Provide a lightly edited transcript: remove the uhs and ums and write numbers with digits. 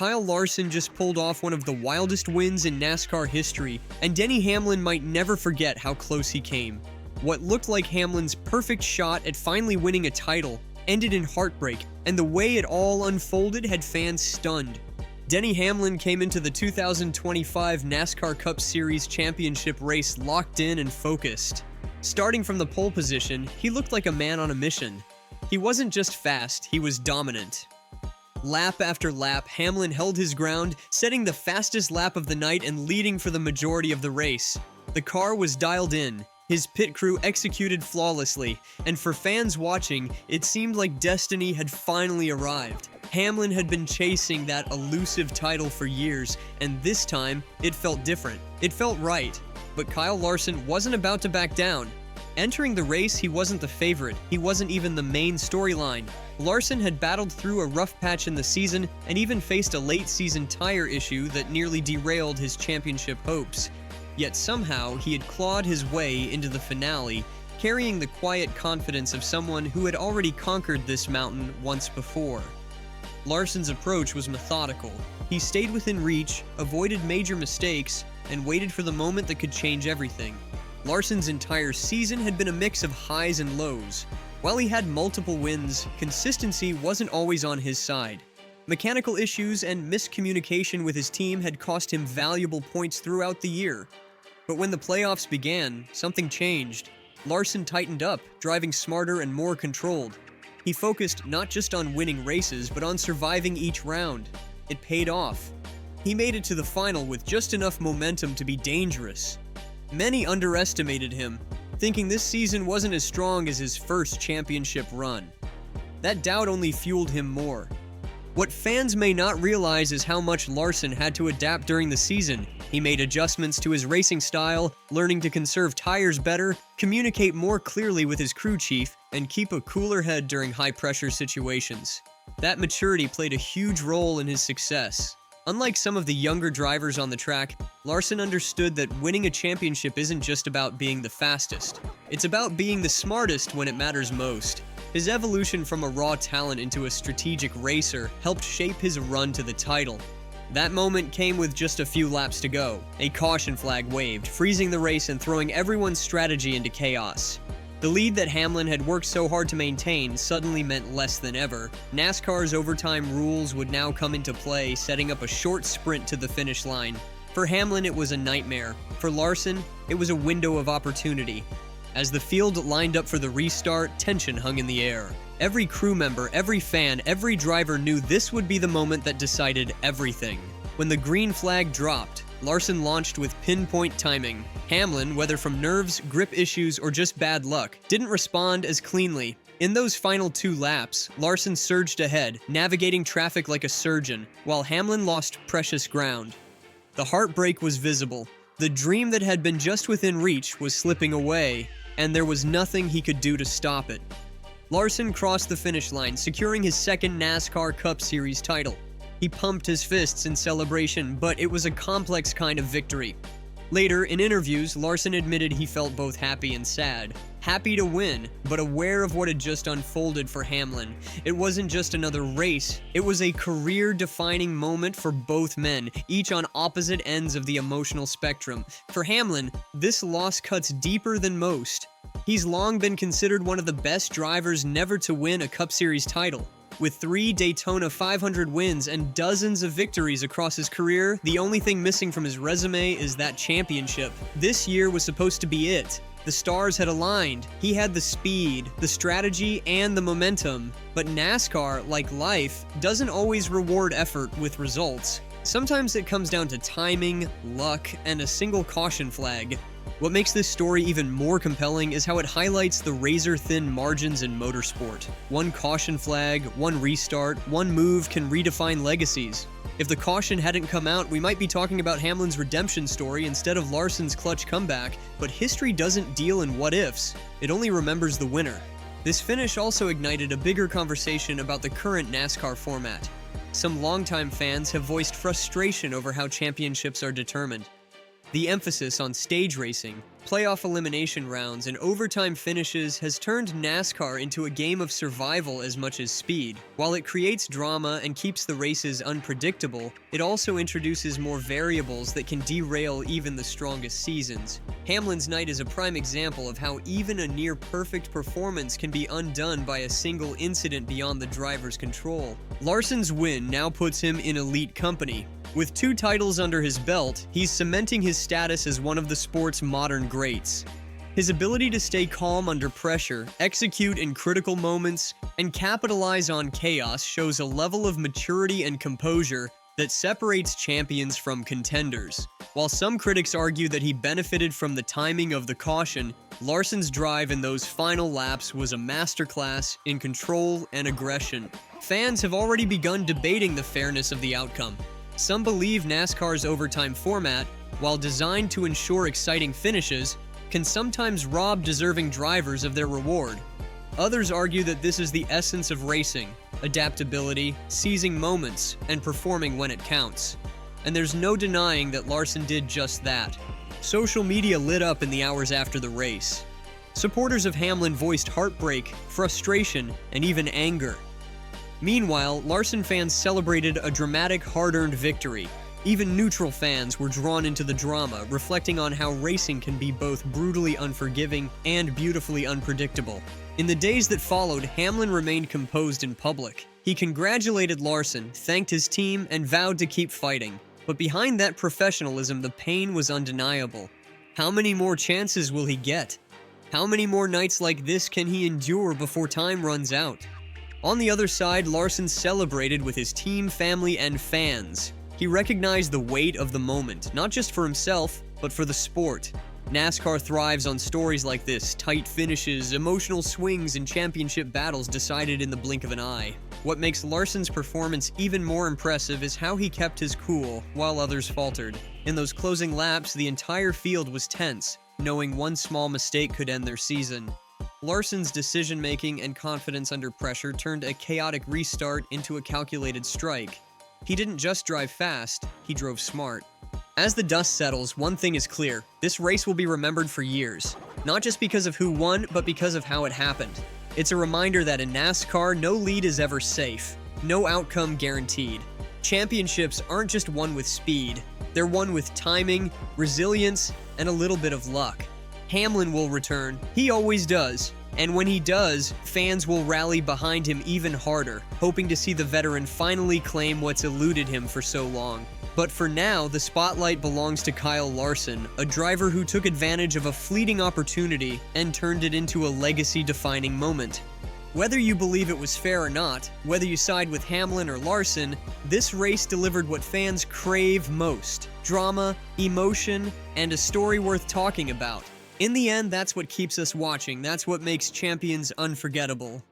Kyle Larson just pulled off one of the wildest wins in NASCAR history, and Denny Hamlin might never forget how close he came. What looked like Hamlin's perfect shot at finally winning a title ended in heartbreak, and the way it all unfolded had fans stunned. Denny Hamlin came into the 2025 NASCAR Cup Series championship race locked in and focused. Starting from the pole position, he looked like a man on a mission. He wasn't just fast, he was dominant. Lap after lap, Hamlin held his ground, setting the fastest lap of the night and leading for the majority of the race. The car was dialed in, his pit crew executed flawlessly, and for fans watching, it seemed like destiny had finally arrived. Hamlin had been chasing that elusive title for years, and this time, it felt different. It felt right. But Kyle Larson wasn't about to back down. Entering the race, he wasn't the favorite. He wasn't even the main storyline. Larson had battled through a rough patch in the season and even faced a late-season tire issue that nearly derailed his championship hopes. Yet somehow, he had clawed his way into the finale, carrying the quiet confidence of someone who had already conquered this mountain once before. Larson's approach was methodical. He stayed within reach, avoided major mistakes, and waited for the moment that could change everything. Larson's entire season had been a mix of highs and lows. While he had multiple wins, consistency wasn't always on his side. Mechanical issues and miscommunication with his team had cost him valuable points throughout the year. But when the playoffs began, something changed. Larson tightened up, driving smarter and more controlled. He focused not just on winning races, but on surviving each round. It paid off. He made it to the final with just enough momentum to be dangerous. Many underestimated him, thinking this season wasn't as strong as his first championship run. That doubt only fueled him more. What fans may not realize is how much Larson had to adapt during the season. He made adjustments to his racing style, learning to conserve tires better, communicate more clearly with his crew chief, and keep a cooler head during high-pressure situations. That maturity played a huge role in his success. Unlike some of the younger drivers on the track, Larson understood that winning a championship isn't just about being the fastest. It's about being the smartest when it matters most. His evolution from a raw talent into a strategic racer helped shape his run to the title. That moment came with just a few laps to go. A caution flag waved, freezing the race and throwing everyone's strategy into chaos. The lead that Hamlin had worked so hard to maintain suddenly meant less than ever. NASCAR's overtime rules would now come into play, setting up a short sprint to the finish line. For Hamlin, it was a nightmare. For Larson, it was a window of opportunity. As the field lined up for the restart, tension hung in the air. Every crew member, every fan, every driver knew this would be the moment that decided everything. When the green flag dropped, Larson launched with pinpoint timing. Hamlin, whether from nerves, grip issues, or just bad luck, didn't respond as cleanly. In those final 2 laps, Larson surged ahead, navigating traffic like a surgeon, while Hamlin lost precious ground. The heartbreak was visible. The dream that had been just within reach was slipping away, and there was nothing he could do to stop it. Larson crossed the finish line, securing his second NASCAR Cup Series title. He pumped his fists in celebration, but it was a complex kind of victory. Later, in interviews, Larson admitted he felt both happy and sad. Happy to win, but aware of what had just unfolded for Hamlin. It wasn't just another race, it was a career-defining moment for both men, each on opposite ends of the emotional spectrum. For Hamlin, this loss cuts deeper than most. He's long been considered one of the best drivers never to win a Cup Series title. With 3 Daytona 500 wins and dozens of victories across his career, the only thing missing from his resume is that championship. This year was supposed to be it. The stars had aligned. He had the speed, the strategy, and the momentum. But NASCAR, like life, doesn't always reward effort with results. Sometimes it comes down to timing, luck, and a single caution flag. What makes this story even more compelling is how it highlights the razor-thin margins in motorsport. One caution flag, one restart, one move can redefine legacies. If the caution hadn't come out, we might be talking about Hamlin's redemption story instead of Larson's clutch comeback, but history doesn't deal in what-ifs. It only remembers the winner. This finish also ignited a bigger conversation about the current NASCAR format. Some longtime fans have voiced frustration over how championships are determined. The emphasis on stage racing, Playoff elimination rounds and overtime finishes has turned NASCAR into a game of survival as much as speed. While it creates drama and keeps the races unpredictable, it also introduces more variables that can derail even the strongest seasons. Hamlin's night is a prime example of how even a near-perfect performance can be undone by a single incident beyond the driver's control. Larson's win now puts him in elite company. With 2 titles under his belt, he's cementing his status as one of the sport's modern greats. His ability to stay calm under pressure, execute in critical moments, and capitalize on chaos shows a level of maturity and composure that separates champions from contenders. While some critics argue that he benefited from the timing of the caution, Larson's drive in those final laps was a masterclass in control and aggression. Fans have already begun debating the fairness of the outcome. Some believe NASCAR's overtime format, while designed to ensure exciting finishes, can sometimes rob deserving drivers of their reward. Others argue that this is the essence of racing: adaptability, seizing moments, and performing when it counts. And there's no denying that Larson did just that. Social media lit up in the hours after the race. Supporters of Hamlin voiced heartbreak, frustration, and even anger. Meanwhile, Larson fans celebrated a dramatic, hard-earned victory. Even neutral fans were drawn into the drama, reflecting on how racing can be both brutally unforgiving and beautifully unpredictable. In the days that followed, Hamlin remained composed in public. He congratulated Larson, thanked his team, and vowed to keep fighting. But behind that professionalism, the pain was undeniable. How many more chances will he get? How many more nights like this can he endure before time runs out? On the other side, Larson celebrated with his team, family, and fans. He recognized the weight of the moment, not just for himself, but for the sport. NASCAR thrives on stories like this: tight finishes, emotional swings, and championship battles decided in the blink of an eye. What makes Larson's performance even more impressive is how he kept his cool while others faltered. In those closing laps, the entire field was tense, knowing one small mistake could end their season. Larson's decision-making and confidence under pressure turned a chaotic restart into a calculated strike. He didn't just drive fast, he drove smart. As the dust settles, one thing is clear: this race will be remembered for years. Not just because of who won, but because of how it happened. It's a reminder that in NASCAR, no lead is ever safe, no outcome guaranteed. Championships aren't just won with speed, they're won with timing, resilience, and a little bit of luck. Hamlin will return, he always does, and when he does, fans will rally behind him even harder, hoping to see the veteran finally claim what's eluded him for so long. But for now, the spotlight belongs to Kyle Larson, a driver who took advantage of a fleeting opportunity and turned it into a legacy-defining moment. Whether you believe it was fair or not, whether you side with Hamlin or Larson, this race delivered what fans crave most: drama, emotion, and a story worth talking about. In the end, that's what keeps us watching. That's what makes champions unforgettable.